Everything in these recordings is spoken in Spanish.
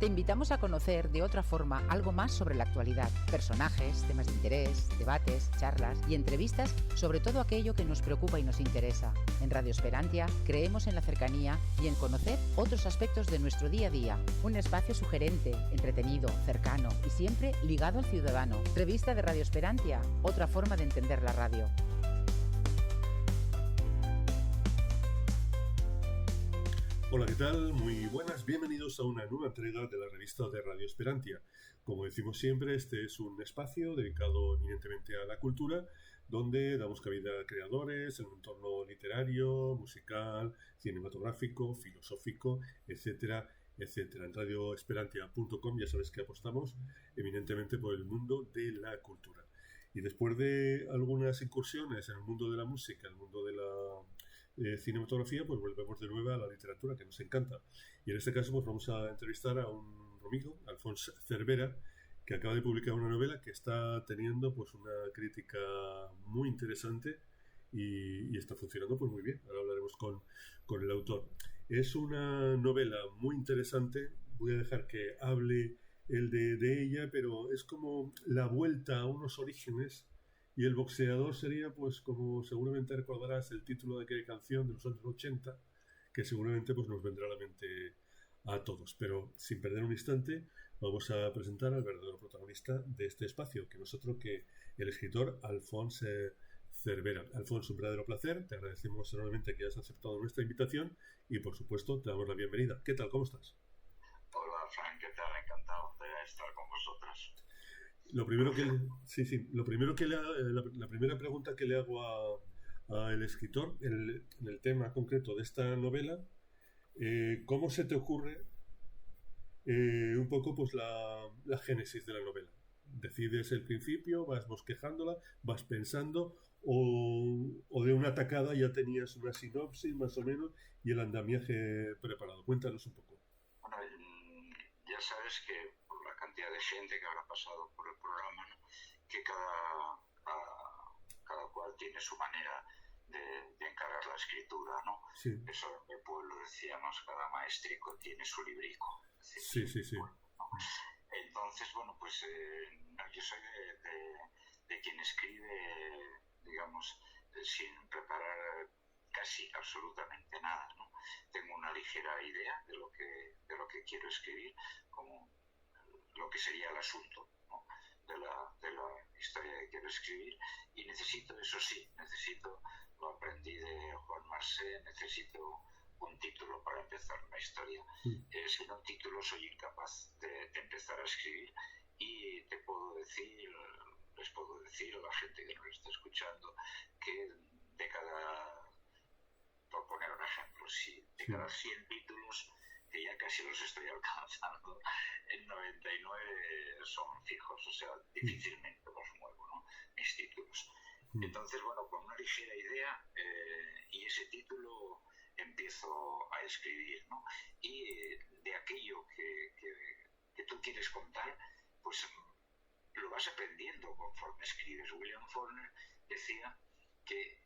Te invitamos a conocer de otra forma algo más sobre la actualidad, personajes, temas de interés, debates, charlas y entrevistas sobre todo aquello que nos preocupa y nos interesa. En Radio Esperantia creemos en la cercanía y en conocer otros aspectos de nuestro día a día. Un espacio sugerente, entretenido, cercano y siempre ligado al ciudadano. Revista de Radio Esperantia, otra forma de entender la radio. Hola, ¿qué tal? Muy buenas, bienvenidos a una nueva entrega de la revista de Radio Esperantia. Como decimos siempre, este es un espacio dedicado eminentemente a la cultura, donde damos cabida a creadores en un entorno literario, musical, cinematográfico, filosófico, etcétera, etcétera. En radioesperantia.com ya sabes que apostamos eminentemente por el mundo de la cultura. Y después de algunas incursiones en el mundo de la música, en el mundo de la cinematografía, pues volvemos de nuevo a la literatura, que nos encanta. Y en este caso pues vamos a entrevistar a un amigo, Alfons Cervera, que acaba de publicar una novela que está teniendo pues una crítica muy interesante y está funcionando pues muy bien. Ahora hablaremos con el autor. Es una novela muy interesante. Voy a dejar que hable el de ella, pero es como la vuelta a unos orígenes, y el boxeador sería, pues, como seguramente recordarás, el título de aquella canción de los años 80, que seguramente pues nos vendrá a la mente a todos. Pero sin perder un instante, vamos a presentar al verdadero protagonista de este espacio, que no es otro que el escritor Alfons Cervera. Alfons, un verdadero placer, te agradecemos enormemente que hayas aceptado nuestra invitación y, por supuesto, te damos la bienvenida. ¿Qué tal? ¿Cómo estás? Hola, Frank, ¿qué tal? Encantado de estar con vosotros. Lo primero que la primera pregunta que le hago a el escritor en el tema concreto de esta novela, ¿cómo se te ocurre un poco pues la génesis de la novela? ¿Decides el principio, vas bosquejándola, vas pensando, o de una tacada ya tenías una sinopsis más o menos y el andamiaje preparado? Cuéntanos un poco. Bueno, ya sabes que por la cantidad de gente que habrá pasado por el programa, ¿no?, que cada cual tiene su manera de encarar la escritura, ¿no? Sí. Eso en el pueblo decíamos, cada maestrico tiene su librico. Sí. Bueno, ¿no? Entonces, bueno, pues yo soy de quien escribe, digamos, sin preparar casi absolutamente nada, ¿no? Tengo una ligera idea de lo que quiero escribir, como lo que sería el asunto, ¿no?, de la historia que quiero escribir, y necesito, eso sí, lo aprendí de Juan Marsé, necesito un título para empezar una historia. Sin un título soy incapaz de empezar a escribir, y les puedo decir a la gente que nos está escuchando que por poner un ejemplo, de cada 100 títulos, que ya casi los estoy alcanzando, en 99 son fijos, o sea, difícilmente los muevo, ¿no?, mis títulos. Entonces, bueno, con una ligera idea y ese título empiezo a escribir, ¿no? Y de aquello que tú quieres contar, pues lo vas aprendiendo conforme escribes. William Faulkner decía que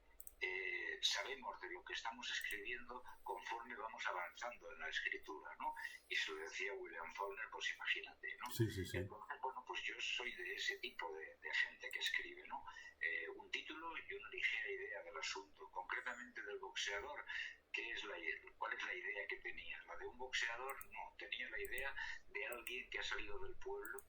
sabemos de lo que estamos escribiendo conforme vamos avanzando en la escritura, ¿no? Y se lo decía William Faulkner, pues imagínate, ¿no? Sí. Entonces, bueno, pues yo soy de ese tipo de gente que escribe, ¿no? Un título y una ligera idea del asunto, concretamente del boxeador. ¿Cuál es la idea que tenía? ¿La de un boxeador? No, tenía la idea de alguien que ha salido del pueblo.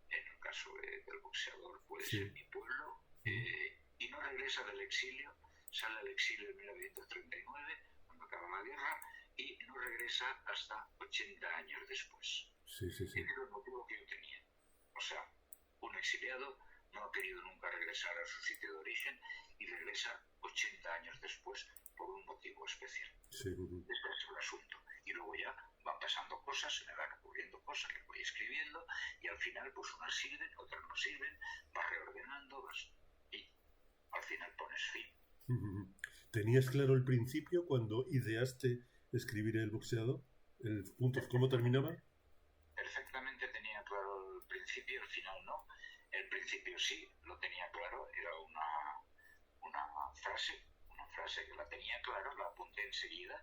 En el caso del boxeador puede ser mi pueblo, y no regresa del exilio. Sale al exilio en 1939, cuando acaba la guerra, y no regresa hasta 80 años después. Sí. Ese es el motivo que yo tenía. O sea, un exiliado no ha querido nunca regresar a su sitio de origen y regresa 80 años después por un motivo especial. Sí. Este es el asunto. Y luego ya van pasando cosas, se me van ocurriendo cosas que voy escribiendo, y al final pues unas sirven, otras no sirven, vas reordenando, y al final pones fin. ¿Tenías claro el principio cuando ideaste escribir El boxeador? ¿El punto, cómo terminaba? Perfectamente tenía claro el principio, el final no. El principio sí, lo tenía claro, era una frase que la tenía claro, la apunté enseguida.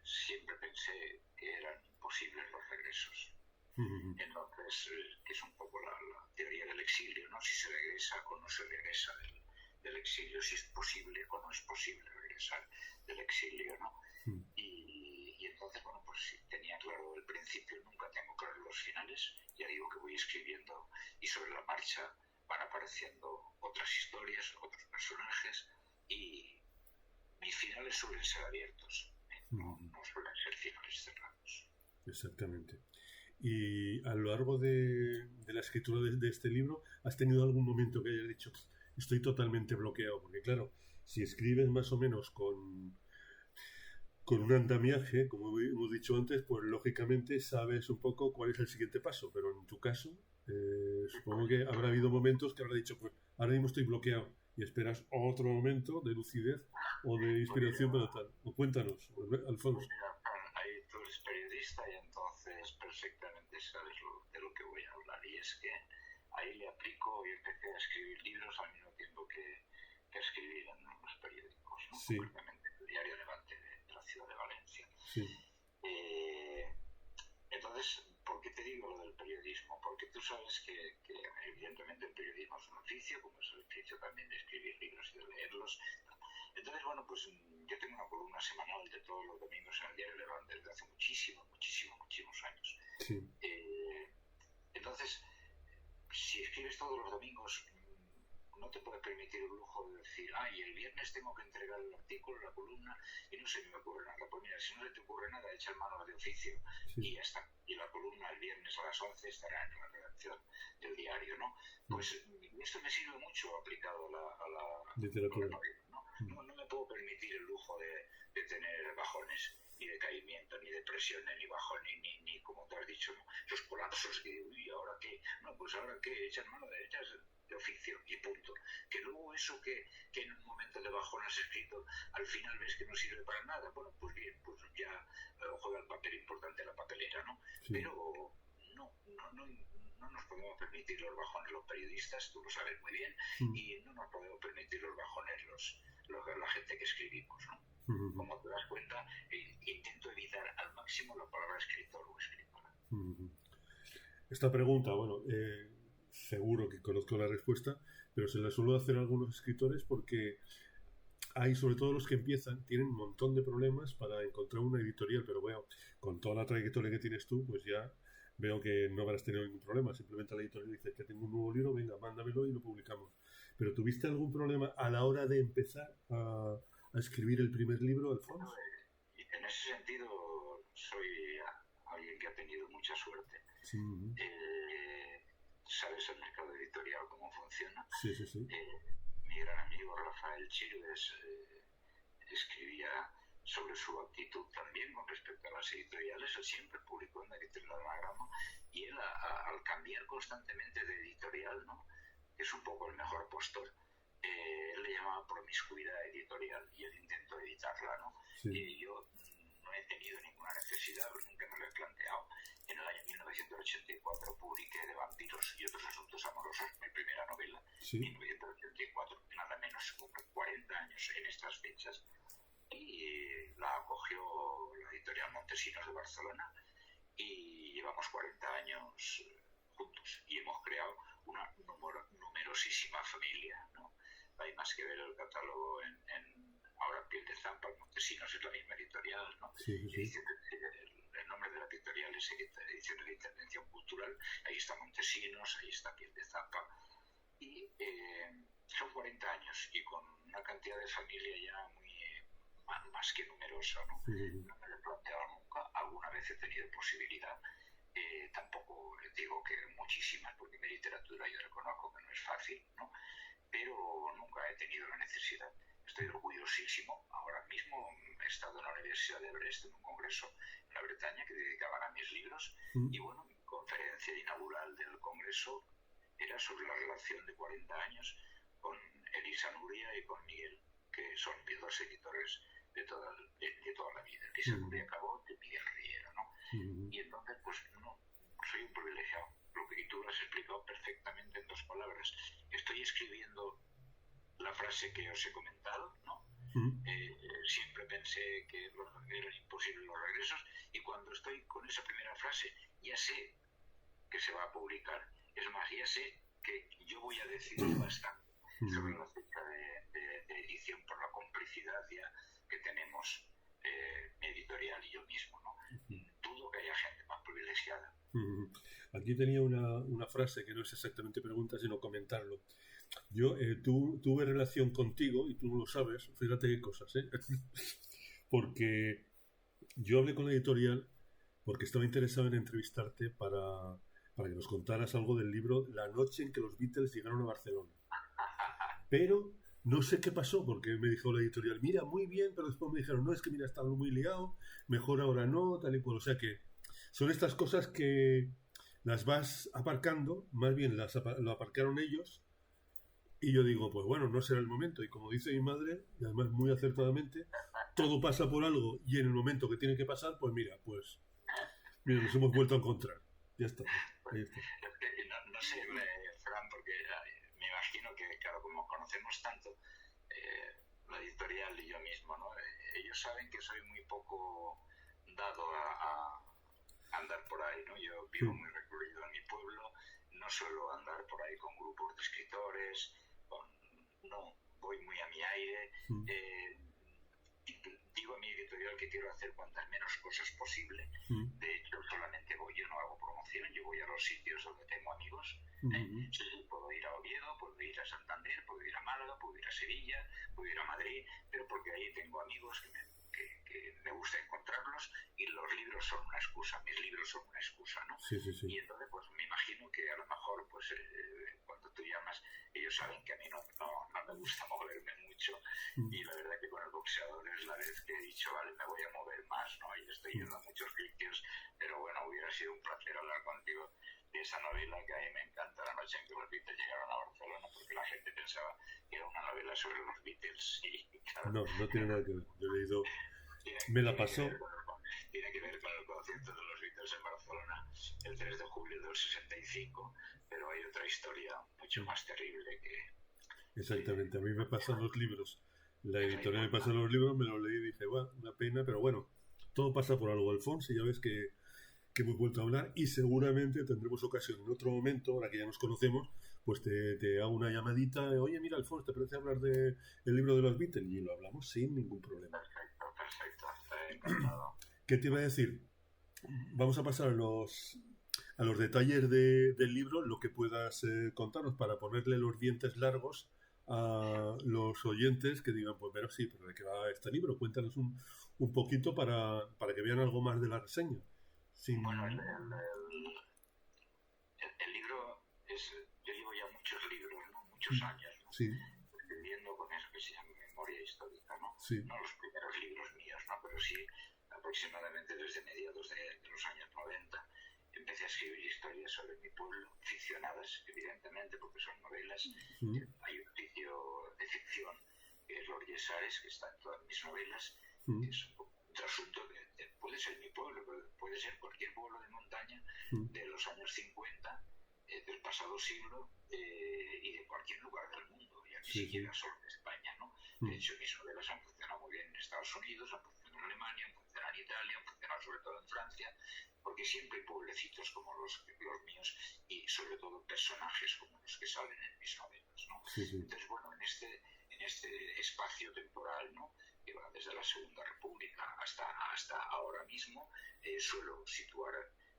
siempre pensé que eran imposibles los regresos. Entonces, que es un poco la teoría del exilio, ¿no? Si se regresa o no se regresa del exilio, si es posible o no es posible regresar del exilio, ¿no? Y entonces, bueno, pues sí, tenía claro el principio, nunca tengo claro los finales, ya digo que voy escribiendo y sobre la marcha van apareciendo otras historias, otros personajes y mis finales suelen ser abiertos, no suelen ser finales cerrados. Exactamente. Y a lo largo de la escritura de este libro, ¿has tenido algún momento que hayas dicho, estoy totalmente bloqueado? Porque claro, si escribes más o menos con un andamiaje, como hemos dicho antes, pues lógicamente sabes un poco cuál es el siguiente paso, pero en tu caso, supongo que habrá habido momentos que habrás dicho, pues ahora mismo estoy bloqueado y esperas otro momento de lucidez o de inspiración, pero tal. O cuéntanos, Alfonso. Ahí tú eres periodista y entonces perfectamente sabes de lo que voy a hablar, y es que ahí le aplico y empecé a escribir libros al mismo tiempo que escribir en los periódicos, ¿no? Sí. Concretamente el Diario Levante de la ciudad de Valencia. Sí. Entonces, ¿por qué te digo lo del periodismo? Porque tú sabes que evidentemente el periodismo es un oficio, como es el oficio también de escribir libros y de leerlos. Entonces, bueno, pues yo tengo una columna semanal de todos los domingos en el Diario Levante desde hace muchísimos años. Sí. Entonces, si escribes todos los domingos, no te puedes permitir el lujo de decir, y el viernes tengo que entregar el artículo, la columna, y no se me ocurre nada. Pues mira, si no se te ocurre nada, echa manos de oficio, y ya está. Y la columna el viernes a las 11 estará en la redacción del diario, ¿no? Pues esto me sirve mucho aplicado a la literatura. No me puedo permitir el lujo de tener bajones, ni decaimiento, ni depresiones, ni bajones, ni como te has dicho, ¿no? Esos colapsos que, ¿ahora qué? No, pues ahora qué, echas mano de oficio y punto. Que luego eso que en un momento de bajón has escrito, al final ves que no sirve para nada, bueno, pues bien, pues ya juega el papel importante la papelera, ¿no? Sí. Pero no nos podemos permitir los bajones los periodistas, tú lo sabes muy bien, y no nos podemos permitir los bajones la gente que escribimos, ¿no? Como te das cuenta, intento evitar al máximo la palabra escritor o escritora. Esta pregunta, bueno, seguro que conozco la respuesta, pero se la suelo hacer a algunos escritores porque hay, sobre todo los que empiezan, tienen un montón de problemas para encontrar una editorial, pero bueno, con toda la trayectoria que tienes tú, pues ya veo que no habrás tenido ningún problema. Simplemente la editorial dice que tengo un nuevo libro, venga, mándamelo y lo publicamos. ¿Pero tuviste algún problema a la hora de empezar a escribir el primer libro, Alfonso? En ese sentido, soy alguien que ha tenido mucha suerte. Sí. ¿Sabes el mercado editorial cómo funciona? Sí. Mi gran amigo Rafael Chirves escribía sobre su actitud también con respecto a las editoriales. Él siempre publicó en la editorial Anagrama, y él al cambiar constantemente de editorial, ¿no? Que es un poco el mejor postor, él le llamaba promiscuidad editorial, y él intentó evitarla, ¿no? Sí. Y yo no he tenido ninguna necesidad, nunca me lo he planteado. En el año 1984 publiqué De vampiros y otros asuntos amorosos, mi primera novela. Sí. 1984, nada menos, cumple 40 años en estas fechas, y la acogió la editorial Montesinos de Barcelona, y llevamos 40 años juntos y hemos creado una numerosísima familia, ¿no? Hay más que ver el catálogo en ahora Piel de Zampa. Montesinos es la misma editorial, ¿no? Sí. El nombre de la editorial es Ediciones de Intervención Cultural. Ahí está Montesinos, ahí está Piel de Zampa, y son 40 años y con una cantidad de familia ya muy más que numerosa, ¿no? No me lo he planteado nunca. Alguna vez he tenido posibilidad, tampoco digo que muchísimas, porque mi literatura yo reconozco que no es fácil, ¿no? Pero nunca he tenido la necesidad. Estoy orgullosísimo. Ahora mismo he estado en la Universidad de Brest en un congreso en la Bretaña que dedicaban a mis libros, y bueno, mi conferencia inaugural del congreso era sobre la relación de 40 años con Elisa Nuria y con Miguel, que son mis dos editores de toda la vida. Elisa Nuria Cabot y Miguel Riera, ¿no? Y entonces, pues no, soy un privilegiado. Lo que tú lo has explicado perfectamente en 2 palabras. Estoy escribiendo la frase que os he comentado, ¿no? siempre pensé que eran imposibles los regresos, y cuando estoy con esa primera frase ya sé que se va a publicar. Es más, ya sé que yo voy a decidir bastante sobre la fecha de edición por la complicidad ya que tenemos mi editorial y yo mismo, ¿no? Dudo que haya gente más privilegiada. Aquí tenía una frase que no es exactamente pregunta, sino comentarlo. Yo tuve relación contigo, y tú no lo sabes, fíjate qué cosas, ¿eh? Porque yo hablé con la editorial porque estaba interesado en entrevistarte para que nos contaras algo del libro La noche en que los Beatles llegaron a Barcelona. Pero no sé qué pasó, porque me dijo la editorial, mira, muy bien, pero después me dijeron, no, es que mira, está muy liado, mejor ahora no, tal y cual. O sea que son estas cosas que las vas aparcando, más bien lo aparcaron ellos, y yo digo, pues bueno, no será el momento. Y como dice mi madre, y además muy acertadamente, todo pasa por algo, y en el momento que tiene que pasar, pues mira, nos hemos vuelto a encontrar. Ya está, ahí está. No sé, Fran, porque me imagino que, claro, como conocemos tanto la editorial y yo mismo, ¿no? Ellos saben que soy muy poco dado a andar por ahí, ¿no? Yo vivo muy recluido en mi pueblo, no suelo andar por ahí con grupos de escritores, no, voy muy a mi aire. Digo a mi editorial que quiero hacer cuantas menos cosas posible. De hecho, solamente voy, yo no hago promoción, yo voy a los sitios donde tengo amigos. Sí, puedo ir a Oviedo, puedo ir a Santander, puedo ir a Málaga, puedo ir a Sevilla, puedo ir a Madrid, pero porque ahí tengo amigos que me gusta encontrarlos, y los libros son una excusa, mis libros son una excusa, ¿no? Sí. Y entonces pues me imagino que a lo mejor pues cuando tú llamas, ellos saben que a mí no me gusta moverme mucho, y la verdad que con el boxeador es la vez que he dicho, vale, me voy a mover más, ¿no? Y estoy yendo a muchos sitios, pero bueno, hubiera sido un placer hablar contigo de esa novela que a mí me encanta, La noche en que los Beatles llegaron a Barcelona, porque la gente pensaba que era una novela sobre los Beatles, y claro, no tiene nada que ver. Yo he leído, me la pasó. Tiene que ver con el concierto de los Beatles en Barcelona el 3 de julio del 65, pero hay otra historia mucho más terrible que... Exactamente, a mí me pasan los libros. La editorial me pasa los libros, me los leí y dije, bueno, una pena, pero bueno, todo pasa por algo, Alfonso, y ya ves que hemos vuelto a hablar, y seguramente tendremos ocasión en otro momento, ahora que ya nos conocemos, pues te hago una llamadita, oye, mira, Alfonso, ¿te parece hablar del libro de los Beatles? Y lo hablamos sin ningún problema. Perfecto, encantado. ¿Qué te iba a decir? Vamos a pasar a los detalles del libro, lo que puedas contarnos para ponerle los dientes largos a los oyentes que digan, pues pero sí, pero ¿de qué va este libro? Cuéntanos un poquito para que vean algo más de la reseña. Bueno, el libro es... Yo llevo ya muchos libros, ¿no? Muchos años, ¿no? Sí. Escribiendo con eso que se llama memoria histórica, ¿no? Sí. No los primeros libros míos, ¿no? Pero sí aproximadamente desde mediados de los años 90 empecé a escribir historias sobre mi pueblo, ficcionadas, evidentemente, porque son novelas. Hay un sitio de ficción que es Los Yesares, que está en todas mis novelas, que es un trasunto de puede ser mi pueblo, pero puede ser cualquier pueblo de montaña de los años 50, del pasado siglo, y de cualquier lugar del mundo, ya ni siquiera solo de España, ¿no? De hecho, mis novelas han funcionado muy bien en Estados Unidos, han funcionado en Alemania, han funcionado en Italia, han funcionado sobre todo en Francia, porque siempre hay pueblecitos como los míos, y sobre todo personajes como los que salen en mis novelas, ¿no? Entonces, bueno, en este espacio temporal, ¿no?, que va desde la Segunda República hasta ahora mismo, suelo situar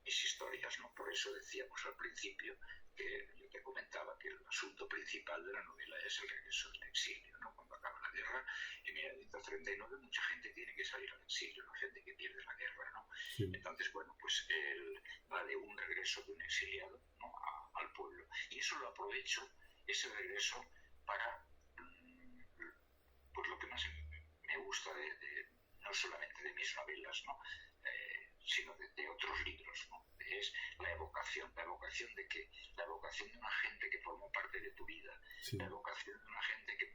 mis historias, ¿no? Por eso decíamos al principio que yo te comentaba que el asunto principal de la novela es el regreso del exilio, ¿no? Cuando acaba la guerra, en 1939 mucha gente tiene que salir al exilio, la gente que pierde la guerra, ¿no? Entonces, bueno, pues va de un regreso de un exiliado, ¿no?, al pueblo. Y eso lo aprovecho, ese regreso, para pues lo que más me gusta no solamente de mis novelas, ¿no?, sino de otros libros, ¿no? Es la evocación de que la evocación de una gente que formó parte de tu vida, la evocación de una gente que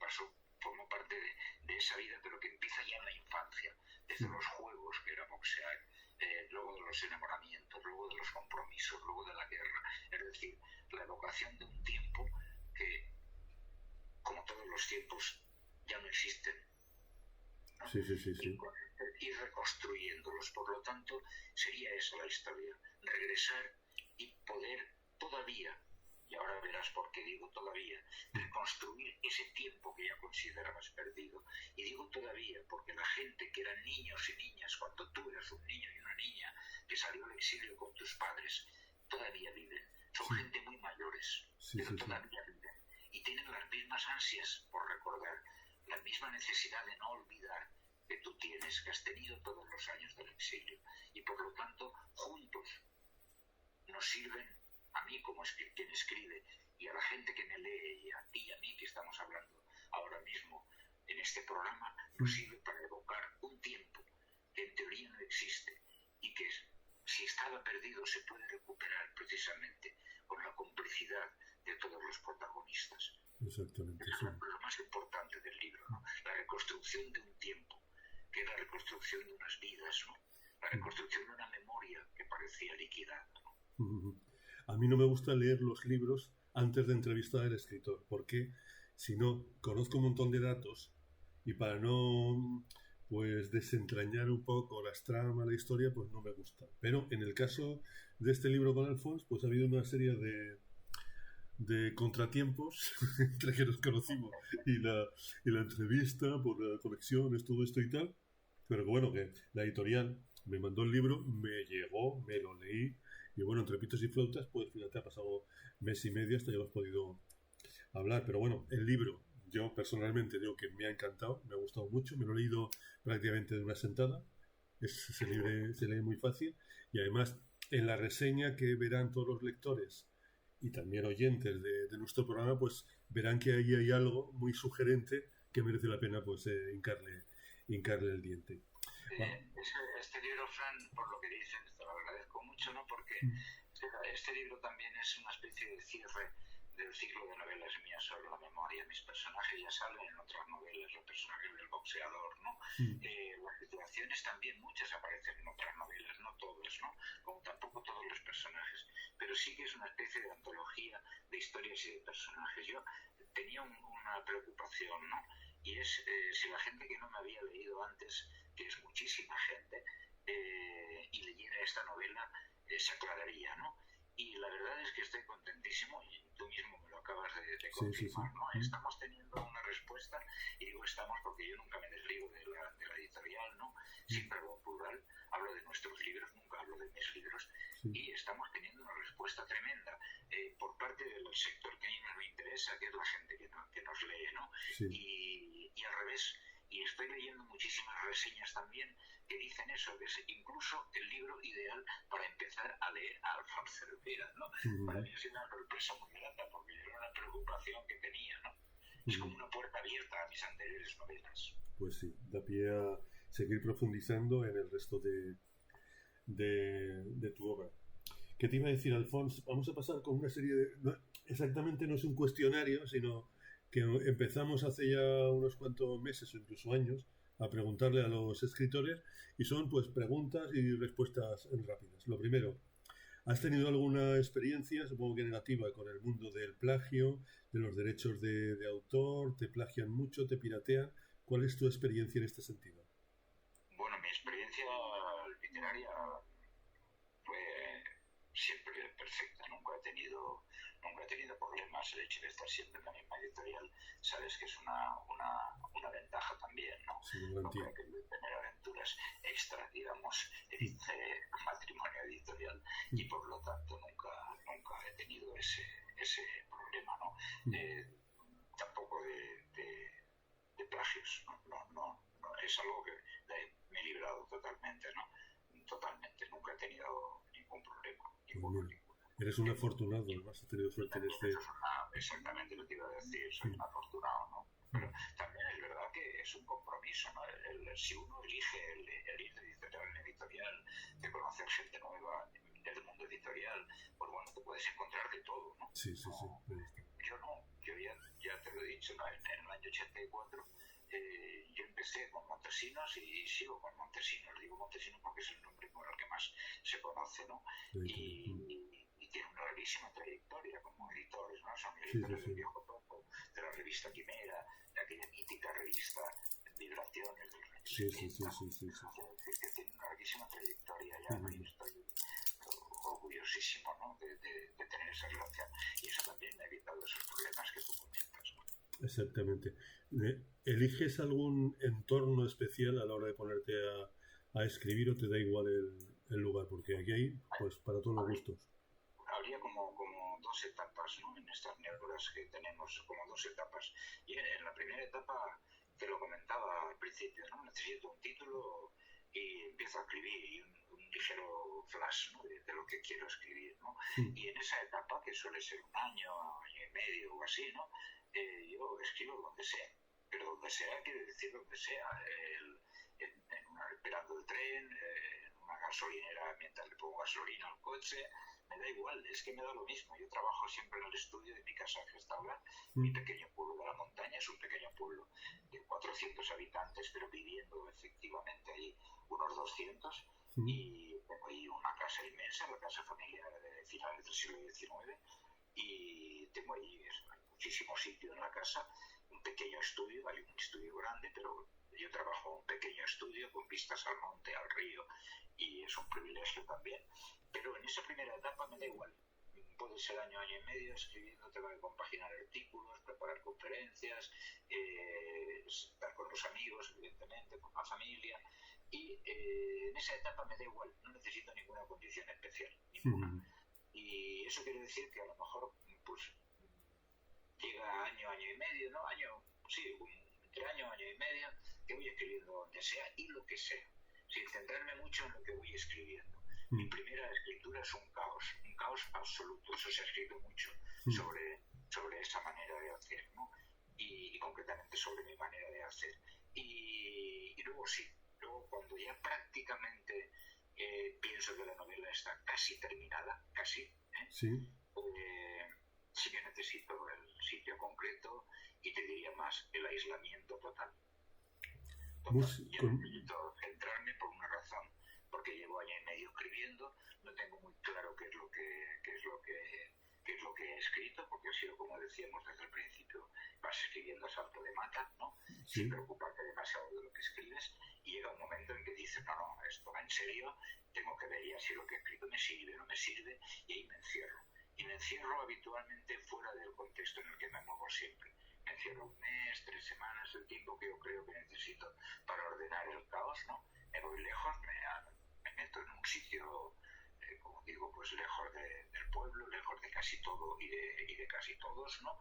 formó parte de esa vida, pero que empieza ya en la infancia, desde los juegos, que era boxear, luego de los enamoramientos, luego de los compromisos, luego de la guerra. Es decir, la evocación de un tiempo que, como todos los tiempos, ya no existen, ¿no? Sí. Ir reconstruyéndolos. Por lo tanto, sería esa la historia. Regresar y poder todavía, y ahora verás por qué digo todavía, reconstruir ese tiempo que ya considerabas perdido. Y digo todavía porque la gente que eran niños y niñas, cuando tú eras un niño y una niña que salió al exilio con tus padres, todavía viven. Son gente muy mayores, pero todavía viven. Y tienen las mismas ansias por recordar, la misma necesidad de no olvidar que tú tienes, que has tenido todos los años del exilio. Y por lo tanto, juntos nos sirven, a mí como quien escribe, y a la gente que me lee, y a ti y a mí que estamos hablando ahora mismo en este programa, nos sirve para evocar un tiempo que en teoría no existe y que si estaba perdido se puede recuperar precisamente con la complicidad de todos los protagonistas. Exactamente. Es lo más importante del libro, ¿no? La reconstrucción de un tiempo, que es la reconstrucción de unas vidas, ¿no? La reconstrucción de una memoria que parecía liquidada, ¿no? A mí no me gusta leer los libros antes de entrevistar al escritor, porque si no, conozco un montón de datos y para no pues desentrañar un poco las tramas, la historia, pues no me gusta. Pero en el caso de este libro con Alfons, pues ha habido una serie de contratiempos entre que nos conocimos y la entrevista por las conexiones, todo esto y tal. Pero que bueno, que la editorial me mandó el libro, me llegó, me lo leí y bueno, entre pitos y flautas, pues fíjate, ha pasado mes y medio hasta ya hemos podido hablar. Pero bueno, el libro, yo personalmente digo que me ha encantado, me ha gustado mucho, me lo he leído prácticamente de una sentada, se lee muy fácil y además en la reseña que verán todos los lectores y también oyentes de nuestro programa, pues verán que ahí hay algo muy sugerente que merece la pena pues hincarle el diente. Este libro, Fran, por lo que dices, te lo agradezco mucho, ¿no? Porque este libro también es una especie de cierre del ciclo de novelas mías sobre la memoria. Mis personajes ya salen en otras novelas, los personajes del boxeador, ¿no? Las situaciones también, muchas aparecen en otras novelas, no todas, ¿no? Como tampoco todos los personajes, pero sí que es una especie de antología de historias y de personajes. Yo tenía una preocupación, ¿no? Y es si la gente que no me había leído antes, que es muchísima gente, y leyera esta novela, se aclararía, ¿no? Y la verdad es que estoy contentísimo y tú mismo me lo acabas de confirmar, ¿no? Estamos teniendo una respuesta, y digo estamos porque yo nunca me desligo de la editorial, ¿no? Siempre hablo en plural, hablo de nuestros libros, nunca hablo de mis libros, y estamos teniendo una respuesta tremenda por parte del sector que a mí más me interesa, que es la gente que nos lee, ¿no? Y al revés. Y estoy leyendo muchísimas reseñas también que dicen eso, que es incluso el libro ideal para empezar a leer a Alfons Cervera, ¿no? Para mí ha sido una sorpresa muy grata, porque era una preocupación que tenía, ¿no? Es como una puerta abierta a mis anteriores novelas. Pues sí, da pie a seguir profundizando en el resto de tu obra. ¿Qué te iba a decir, Alfons? Vamos a pasar con una serie de... exactamente no es un cuestionario, sino que empezamos hace ya unos cuantos meses o incluso años a preguntarle a los escritores y son pues preguntas y respuestas rápidas. Lo primero, ¿has tenido alguna experiencia, supongo que negativa, con el mundo del plagio, de los derechos de autor? ¿Te plagian mucho? ¿Te piratean? ¿Cuál es tu experiencia en este sentido? Bueno, mi experiencia literaria fue siempre perfecta, nunca he tenido problemas. El hecho de estar siempre en la misma editorial, sabes que es una ventaja también, ¿no? Sí, no creo que tener aventuras extra, digamos, matrimonio editorial, y por lo tanto nunca he tenido ese problema, ¿no? Tampoco de plagios, no, es algo que me he librado totalmente, ¿no? Totalmente, nunca he tenido ningún problema, Eres un afortunado, además has tenido suerte en este... Exactamente lo que iba a decir, soy un afortunado, ¿no? Pero también es verdad que es un compromiso, ¿no? Si uno elige el ir de editorial en editorial, de conocer gente nueva del mundo editorial, pues bueno, te puedes encontrar de todo, ¿no? Sí. Yo ya te lo he dicho, ¿no? En el año 84 yo empecé con Montesinos y sigo con Montesinos. Digo Montesinos porque es el nombre con el que más se conoce, ¿no? Y tiene una larguísima trayectoria como editores, ¿no? Son editores del Viejo Topo, de la revista Quimera, de aquella mítica revista Vibraciones del Sí. Es decir, que tiene una larguísima trayectoria ya, ¿no? Y estoy orgullosísimo, ¿no? de tener esa relación. Y eso también me ha evitado esos problemas que tú comentas, ¿no? Exactamente. ¿Eliges algún entorno especial a la hora de ponerte a escribir o te da igual el lugar? Porque aquí hay, pues, para todos los gustos. Habría como dos etapas, ¿no? En estas neuronas que tenemos, como dos etapas. Y en la primera etapa, te lo comentaba al principio, ¿no? Necesito un título y empiezo a escribir y un ligero flash, ¿no? de lo que quiero escribir, ¿no? Y en esa etapa, que suele ser un año y medio o así, ¿no? Yo escribo donde sea, pero donde sea quiere decir donde sea, esperando el tren, en una gasolinera mientras le pongo gasolina al coche, me da igual, es que me da lo mismo. Yo trabajo siempre en el estudio de mi casa en Gestaula, mi pequeño pueblo de la montaña, es un pequeño pueblo de 400 habitantes, pero viviendo efectivamente ahí unos 200, y tengo ahí una casa inmensa, la casa familiar de finales del siglo XIX, y tengo ahí muchísimo sitio en la casa, un pequeño estudio, hay un estudio grande, pero yo trabajo en un pequeño estudio con vistas al monte, al río, y es un privilegio también. Pero en esa primera etapa me da igual. Puede ser año y medio escribiendo, tengo que compaginar artículos, preparar conferencias, estar con los amigos, evidentemente, con la familia. Y en esa etapa me da igual, no necesito ninguna condición especial, ninguna. Y eso quiere decir que a lo mejor, pues, llega año y medio, ¿no? Entre año y medio, que voy escribiendo donde sea y lo que sea, sin centrarme mucho en lo que voy escribiendo. Mi primera escritura es un caos absoluto. Eso se ha escrito mucho sobre esa manera de hacer, ¿no? Y concretamente sobre mi manera de hacer. Y luego luego cuando ya prácticamente pienso que la novela está casi terminada, sí que necesito el sitio concreto y te diría más, el aislamiento total. Yo necesito centrarme por una razón, porque llevo año y medio escribiendo, no tengo muy claro qué es lo que he escrito, porque ha sido, como decíamos desde el principio, vas escribiendo a salto de mata, ¿no? Sin preocuparte demasiado de lo que escribes, y llega un momento en que dices, no, esto va en serio, tengo que ver ya si lo que he escrito me sirve o no me sirve, y ahí me encierro. Y me encierro habitualmente fuera del contexto en el que me muevo siempre. Me encierro un mes, 3 semanas, el tiempo que yo creo que necesito para ordenar el caos, ¿no? Me voy lejos, me meto en un sitio, como digo, pues lejos del pueblo, lejos de casi todo y de casi todos, ¿no?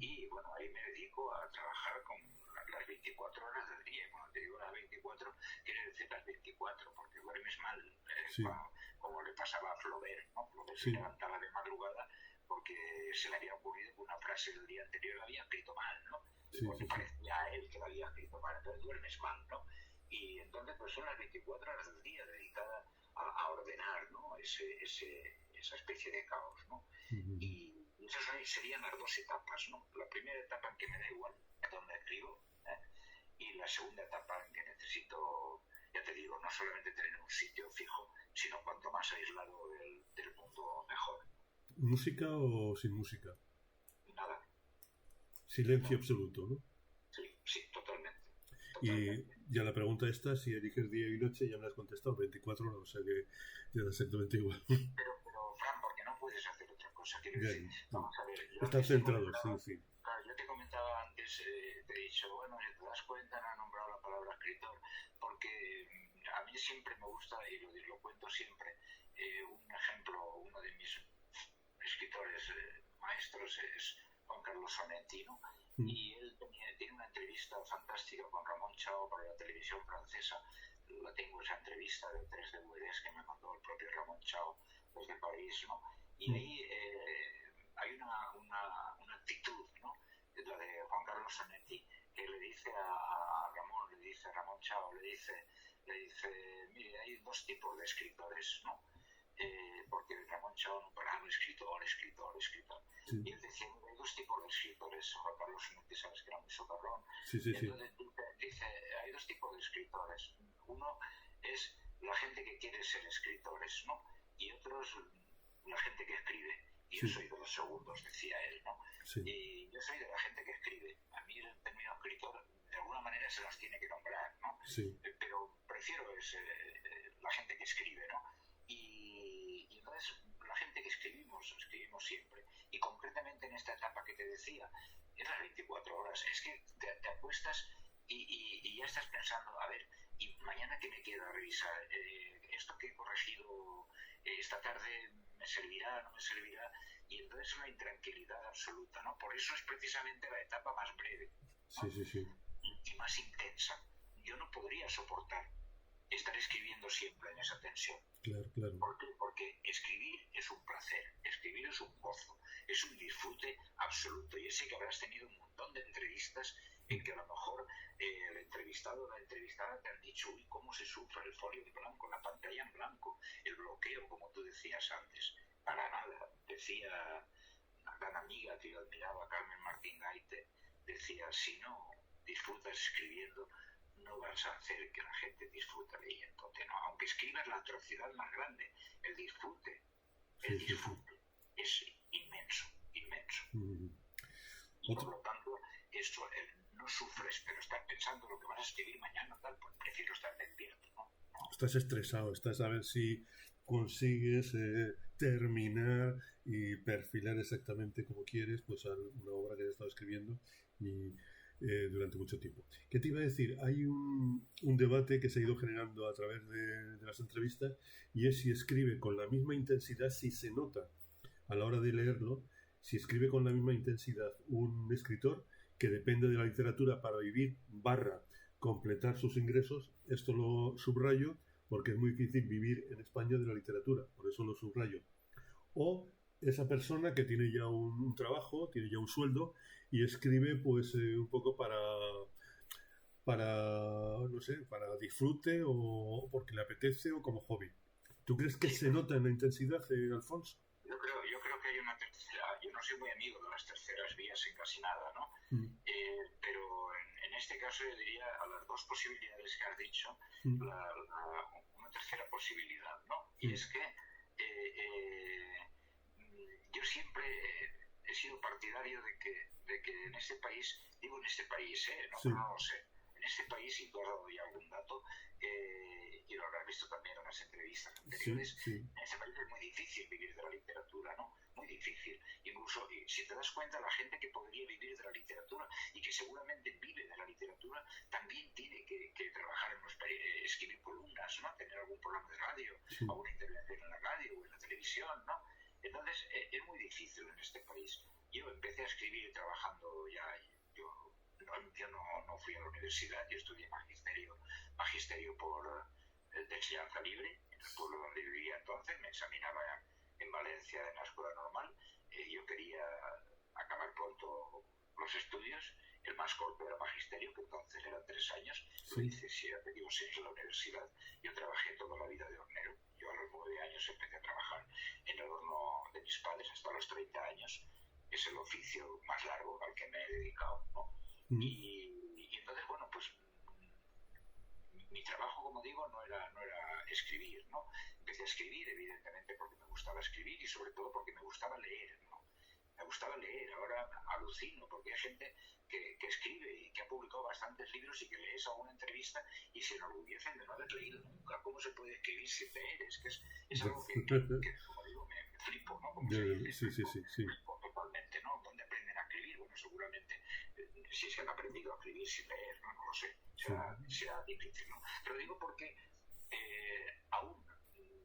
Y bueno, ahí me dedico a trabajar con las 24 horas del día. Y cuando te digo las 24, quiere decir las 24, porque duermes mal, como le pasaba a Flaubert, ¿no? Flaubert se levantaba de madrugada porque se le había ocurrido que una frase del día anterior la había escrito mal, ¿no? Porque parecía a él que la había escrito mal, entonces duermes mal, ¿no? Y entonces pues son las 24 horas del día dedicadas a ordenar, ¿no? Esa especie de caos, ¿no? Y esas serían las dos etapas, ¿no? La primera etapa en que me da igual donde escribo, y la segunda etapa en que necesito, ya te digo, no solamente tener un sitio fijo, sino cuanto más aislado del mundo mejor. ¿Música o sin música? Nada. Silencio absoluto, ¿no? Sí, totalmente. Y ya la pregunta esta, si eliges día y noche, ya me la has contestado, 24 horas, o sea que ya da exactamente igual. Pero Fran, porque no puedes hacer otra cosa, quiero decir, vamos a ver. Estás centrado, sí. Claro, yo te comentaba antes, te he dicho, bueno, si te das cuenta, no he nombrado la palabra escritor, porque a mí siempre me gusta, y lo cuento siempre, un ejemplo, uno de mis escritores maestros es Juan Carlos Sonetti, ¿no? Y él tiene una entrevista fantástica con Ramón Chao para la televisión francesa. La tengo, esa entrevista de 3 DVDs que me mandó el propio Ramón Chao desde París, ¿no? Y ahí hay una actitud, ¿no? La de Juan Carlos Sonetti, que le dice a Ramón Chao, le dice, mire, hay dos tipos de escritores, ¿no? Porque Ramón Chao no paraba, escritor. Y él decía, hay dos tipos de escritores. Juan Carlos Sonetti, sabes que era muy socarrón. Entonces dice, hay dos tipos de escritores. Uno es la gente que quiere ser escritores, ¿no? Y otro es la gente que escribe. y yo soy de los segundos, decía él, ¿no? Sí. Y yo soy de la gente que escribe. A mí el término escritor, de alguna manera, se nos tiene que nombrar, ¿no? Sí. Pero prefiero la gente que escribe, ¿no? Y entonces, la gente que escribimos siempre. Y concretamente en esta etapa que te decía, es las 24 horas. Es que te acuestas y ya estás pensando, a ver, ¿y mañana qué me queda revisar? ¿Esto que he corregido esta tarde me servirá, no me servirá? Y entonces es una intranquilidad absoluta, ¿no? Por eso es precisamente la etapa más breve, ¿no? Sí. Y más intensa. Yo no podría soportar estar escribiendo siempre en esa tensión. Claro. ¿Por qué? Porque escribir es un placer, escribir es un gozo, es un disfrute absoluto. Y sé que habrás tenido un montón de entrevistas en que a lo mejor el entrevistado o la entrevistada te han dicho, uy, cómo se sufre el folio en blanco, la pantalla en blanco, el bloqueo, como tú decías antes. Para nada. Decía una gran amiga que yo admiraba, Carmen Martín Gaite, decía, si no disfrutas escribiendo, no vas a hacer que la gente disfrute leyendo. No, aunque escribas la atrocidad más grande, el disfrute es inmenso. Y por lo tanto, eso, no sufres, pero estás pensando lo que vas a escribir mañana, tal, pues prefiero estar despierto, ¿no? Estás estresado, estás a ver si consigues terminar y perfilar exactamente como quieres pues una obra que has estado escribiendo y durante mucho tiempo. ¿Qué te iba a decir? Hay un debate que se ha ido generando a través de las entrevistas y es si escribe con la misma intensidad, si se nota a la hora de leerlo, si escribe con la misma intensidad un escritor que depende de la literatura para vivir / completar sus ingresos. Esto lo subrayo porque es muy difícil vivir en España de la literatura, por eso lo subrayo. O esa persona que tiene ya un trabajo, tiene ya un sueldo y escribe pues un poco para no sé, para disfrute o porque le apetece o como hobby. ¿Tú crees que se nota en la intensidad, Alfonso? Yo creo que hay una tercera. Yo no soy muy amigo de las terceras vías en casi nada, ¿no? Pero en este caso yo diría a las dos posibilidades que has dicho, una tercera posibilidad, ¿no? Y es que yo siempre he sido partidario de que en este país, digo en este país, no lo sé, en este país, y tú has dado ya algún dato, y lo habrás visto también en las entrevistas anteriores, en este país es muy difícil vivir de la literatura, ¿no? Muy difícil. Incluso, si te das cuenta, la gente que podría vivir de la literatura y que seguramente vive de la literatura, también tiene que trabajar escribir columnas, ¿no? Tener algún programa de radio, alguna intervención en la radio o en la televisión, ¿no? Entonces, es muy difícil en este país. Yo empecé a escribir trabajando ya, yo no fui a la universidad, yo estudié magisterio de enseñanza libre, en el pueblo donde vivía entonces, me examinaba en Valencia en la escuela normal. Yo quería acabar pronto los estudios, el más corto era magisterio, que entonces eran 3 años, lo hice 7 en la universidad. Yo trabajé toda la vida de hornero. Yo a los 9 años empecé a trabajar en el horno de mis padres hasta los 30 años. Es el oficio más largo al que me he dedicado, ¿no? Y entonces, bueno, pues mi trabajo, como digo, no era escribir, ¿no? Empecé a escribir, evidentemente, porque me gustaba escribir y sobre todo porque me gustaba leer, ¿no? Me gustaba leer. Ahora alucino porque hay gente que escribe y que ha publicado bastantes libros y que lees alguna entrevista y se enorgullecen de no haber leído nunca. ¿Cómo se puede escribir sin leer? Es algo que como digo, me flipo, ¿no? Como se dice, sí. Flipo totalmente, ¿no? ¿Dónde aprenden a escribir? Bueno, seguramente si se han aprendido a escribir sin leer, no lo sé. Será difícil, ¿no? Pero digo porque aún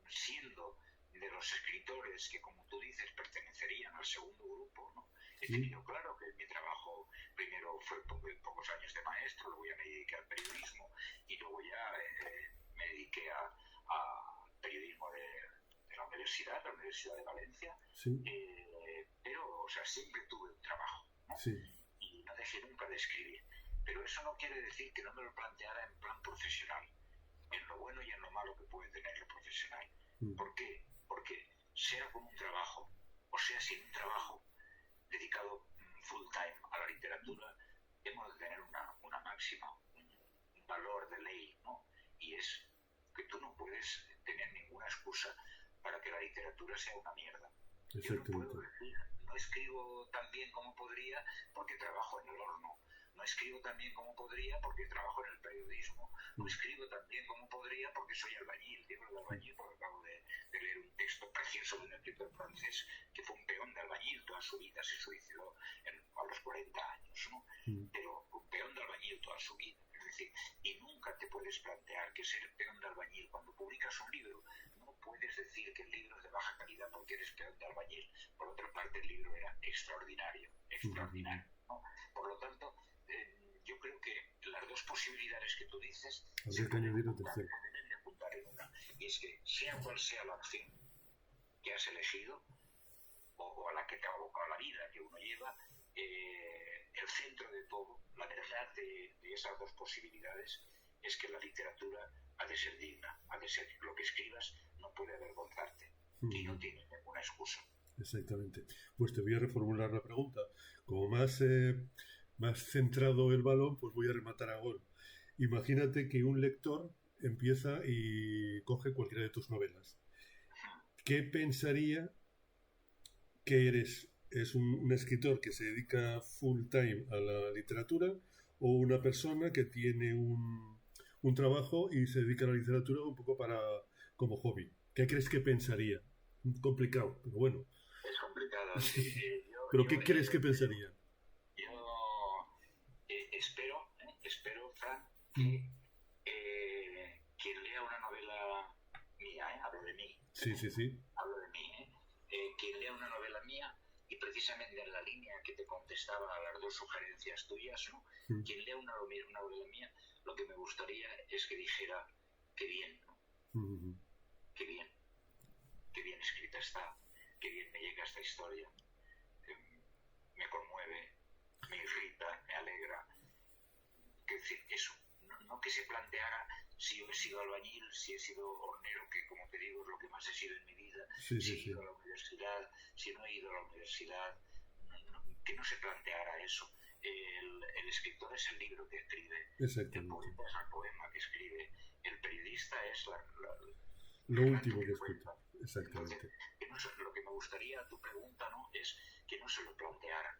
siendo de los escritores que, como tú dices, pertenecerían al segundo grupo, ¿no? He tenido claro que mi trabajo primero fue pocos años de maestro, luego ya me dediqué al periodismo y luego ya me dediqué a periodismo de la Universidad de Valencia, pero, o sea, siempre tuve un trabajo, ¿no? Y no dejé nunca de escribir. Pero eso no quiere decir que no me lo planteara en plan profesional, en lo bueno y en lo malo que puede tener lo profesional. ¿Por qué? Porque sea con un trabajo o sea sin un trabajo dedicado full time a la literatura, hemos de tener una máxima, un valor de ley, ¿no? Y es que tú no puedes tener ninguna excusa para que la literatura sea una mierda. Yo no puedo decir, no escribo tan bien como podría porque trabajo en el horno. No escribo tan bien como podría porque trabajo en el periodismo. No escribo tan bien como podría porque soy albañil. Digo el albañil porque acabo de leer un texto precioso de un escritor francés que fue un peón de albañil toda su vida, se suicidó a los 40 años, ¿no? Pero un peón de albañil toda su vida. Es decir, y nunca te puedes plantear que ser peón de albañil cuando publicas un libro, no puedes decir que el libro es de baja calidad porque eres peón de albañil. Por otra parte, el libro era extraordinario, ¿no? Por lo tanto, yo creo que las dos posibilidades que tú dices se deben de juntar en una. Y es que, sea cual sea la acción que has elegido, o a la que te ha abocado la vida que uno lleva, el centro de todo, la verdad de esas dos posibilidades, es que la literatura ha de ser digna, ha de ser lo que escribas, no puede avergonzarte, y no tiene ninguna excusa. Exactamente. Pues te voy a reformular la pregunta. Como más centrado el balón, pues voy a rematar a gol. Imagínate que un lector empieza y coge cualquiera de tus novelas. ¿Qué pensaría que eres? ¿Es un escritor que se dedica full time a la literatura o una persona que tiene un trabajo y se dedica a la literatura un poco como hobby? ¿Qué crees que pensaría? Complicado, pero bueno. Es complicado, sí. ¿Pero qué crees que pensaría? Yo espero, Fran, que quien lea una novela mía, hablo de mí. Sí. Hablo de mí, quien lea una novela mía, y precisamente en la línea que te contestaba a las dos sugerencias tuyas, ¿no? Quien lea una novela mía, lo que me gustaría es que dijera qué bien, ¿no? Qué bien escrita está, qué bien me llega esta historia, me conmueve, me irrita, me alegra. Es decir, eso, no que se planteara si yo he sido albañil, si he sido hornero, que como te digo es lo que más he sido en mi vida, si he ido a la universidad, si no he ido a la universidad, que no se planteara eso. El escritor es el libro que escribe, el poeta es el poema que escribe, el periodista es lo último que escribe. Exactamente. Entonces, lo que me gustaría a tu pregunta, ¿no?, es que no se lo plantearan.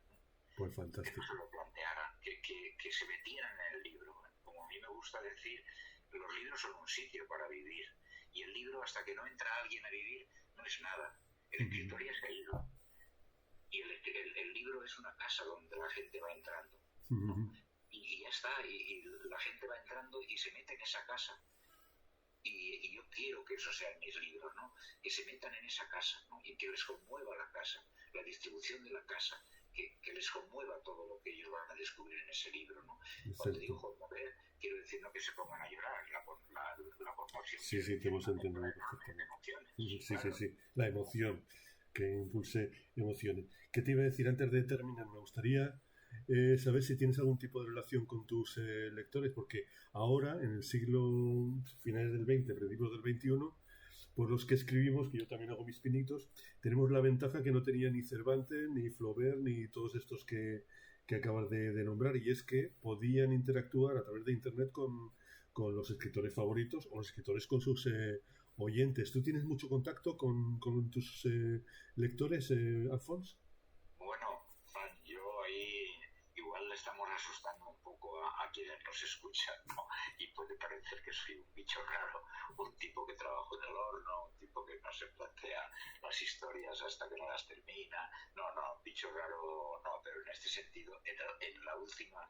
Pues fantástico. Que no se lo plantearan, que se metieran en el libro. Como a mí me gusta decir, los libros son un sitio para vivir, y el libro, hasta que no entra alguien a vivir, no es nada. El escritor ya se ha ido, y el libro es una casa donde la gente va entrando, ¿no? Y ya está, y la gente va entrando y se mete en esa casa. Y yo quiero que eso sean mis libros, ¿no? Que se metan en esa casa, ¿no? Y que les conmueva la casa, la distribución de la casa, que les conmueva todo lo que ellos van a descubrir en ese libro, ¿no? Cuando digo conmover, quiero decir no que se pongan a llorar, la conmoción. Sí, te hemos entendido perfectamente. Sí, la emoción, que impulse emociones. ¿Qué te iba a decir antes de terminar? Me gustaría saber si tienes algún tipo de relación con tus lectores, porque ahora, en el siglo finales del 20, principios del 21, por los que escribimos, que yo también hago mis pinitos, tenemos la ventaja que no tenía ni Cervantes, ni Flaubert, ni todos estos que acabas de nombrar, y es que podían interactuar a través de Internet con los escritores favoritos o los escritores con sus oyentes. ¿Tú tienes mucho contacto con tus lectores, Alfons? Bueno, Juan, yo ahí igual le estamos asustando un poco a quienes nos escuchan, ¿no? Y puede parecer que soy un bicho raro, un tipo que trabaja en el horno, un tipo que no se plantea las historias hasta que no las termina. No, bicho raro no, pero en este sentido, en la última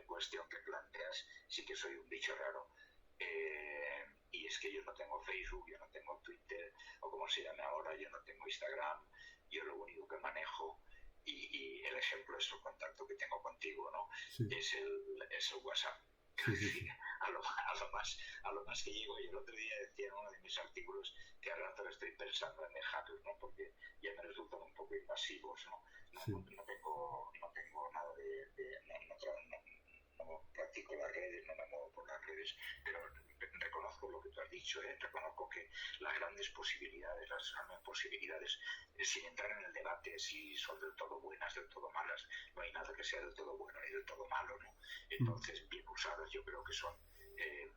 cuestión que planteas, sí que soy un bicho raro. Y es que yo no tengo Facebook, yo no tengo Twitter, o como se llame ahora, yo no tengo Instagram. Yo lo único que manejo, y el ejemplo es el contacto que tengo contigo, ¿no? Sí. Es el WhatsApp. Sí. A lo más que llego. Yo el otro día decía en uno de mis artículos que al rato estoy pensando en dejarlos, ¿no? Porque ya me resultan un poco invasivos, ¿no? No tengo nada no practico las redes, no me muevo por las redes, pero reconozco lo que tú has dicho, reconozco que las grandes posibilidades, sin entrar en el debate si son del todo buenas, del todo malas, no hay nada que sea del todo bueno ni del todo malo, ¿no? Entonces, bien usadas, yo creo que son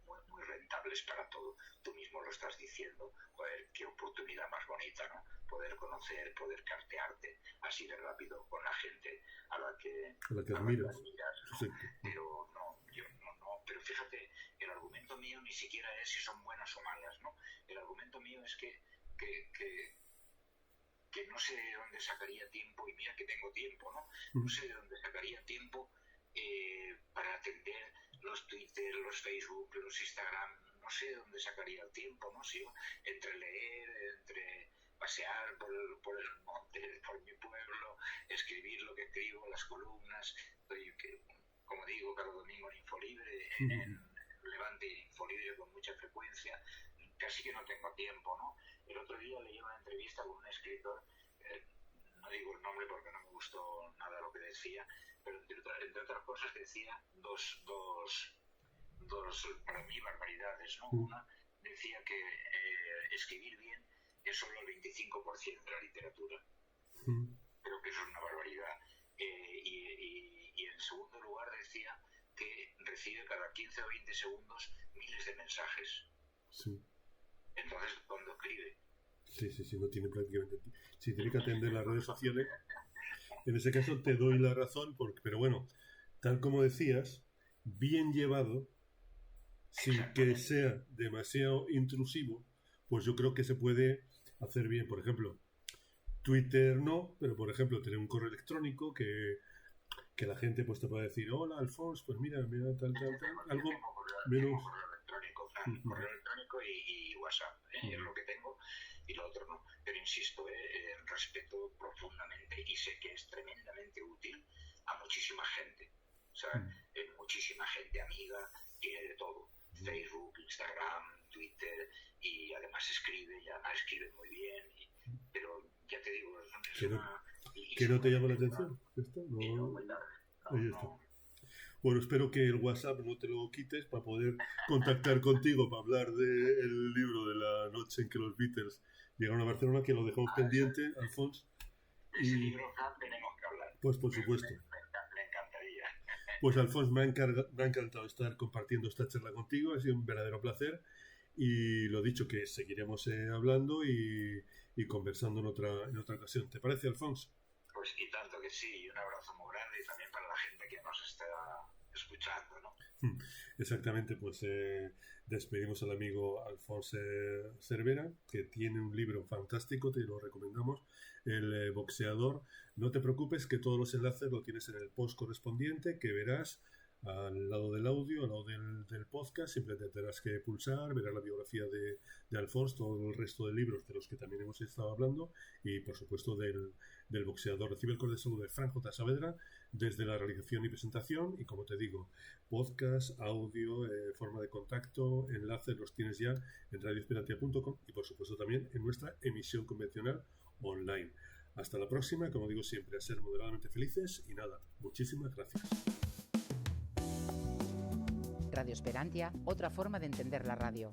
muy rentables para todo. Tú mismo lo estás diciendo. Joder, qué oportunidad más bonita, ¿no? Poder conocer, poder cartearte así de rápido con la gente a la que admiras, ¿no? Sí. Pero yo no. Pero fíjate, el argumento mío ni siquiera es si son buenas o malas, ¿no? El argumento mío es que no sé de dónde sacaría tiempo, y mira que tengo tiempo, ¿no? No sé de dónde sacaría tiempo para atender los Twitter, los Facebook, los Instagram. No sé de dónde sacaría el tiempo, ¿no? Si yo, entre leer, entre pasear por el monte, por mi pueblo, escribir lo que escribo, las columnas, como digo, cada domingo en Infolibre, en Levante Infolibre con mucha frecuencia, casi que no tengo tiempo, ¿no? El otro día leí una entrevista con un escritor, no digo el nombre porque no me gustó nada lo que decía, pero entre otras cosas decía dos para mí barbaridades, ¿no? Una decía que escribir bien es solo el 25% de la literatura. Creo que eso es una barbaridad. Y en segundo lugar decía que recibe cada 15 o 20 segundos miles de mensajes. Sí. Entonces, ¿cuándo escribe? Sí, no tiene prácticamente... Si tiene que atender las redes sociales, en ese caso te doy la razón, pero bueno, tal como decías, bien llevado, sin que sea demasiado intrusivo, pues yo creo que se puede hacer bien. Por ejemplo, Twitter no, pero por ejemplo tener un correo electrónico que la gente pues te pueda decir, hola Alfonso, pues mira tal, algo menos... Correo electrónico y WhatsApp, es lo que tengo, y lo otro no. Pero insisto, respeto profundamente y sé que es tremendamente útil a muchísima gente. O sea, muchísima gente amiga, tiene de todo. Facebook, Instagram, Twitter, y además escribe muy bien. Pero ya te digo, ¿Que no te llama la atención? Ahí está. Bueno, espero que el WhatsApp no te lo quites para poder contactar contigo para hablar del libro de la noche en que los Beatles llegaron a Barcelona, que lo dejamos pendiente, Alfonso. Ese libro tenemos que hablar. Pues por supuesto. Me encantaría. Pues Alfonso, me ha encantado estar compartiendo esta charla contigo, ha sido un verdadero placer. Y lo dicho, que seguiremos hablando y conversando en otra ocasión. ¿Te parece, Alfonso? Pues y tanto que sí, y un abrazo muy grande y también para la gente que nos está escuchando, ¿no? Exactamente, pues despedimos al amigo Alfonso Cervera, que tiene un libro fantástico, te lo recomendamos, El boxeador. No te preocupes, que todos los enlaces lo tienes en el post correspondiente, que verás al lado del audio, al lado del podcast. Simplemente tendrás que pulsar, verás la biografía de Alfonso, todo el resto de libros de los que también hemos estado hablando, y por supuesto del boxeador. Recibe el cordial saludo de Fran J. Saavedra desde la realización y presentación, y como te digo, podcast, audio, forma de contacto, enlaces los tienes ya en radioesperantia.com y por supuesto también en nuestra emisión convencional online. Hasta la próxima, como digo siempre, a ser moderadamente felices, y nada, muchísimas gracias. Radio Esperantia, otra forma de entender la radio.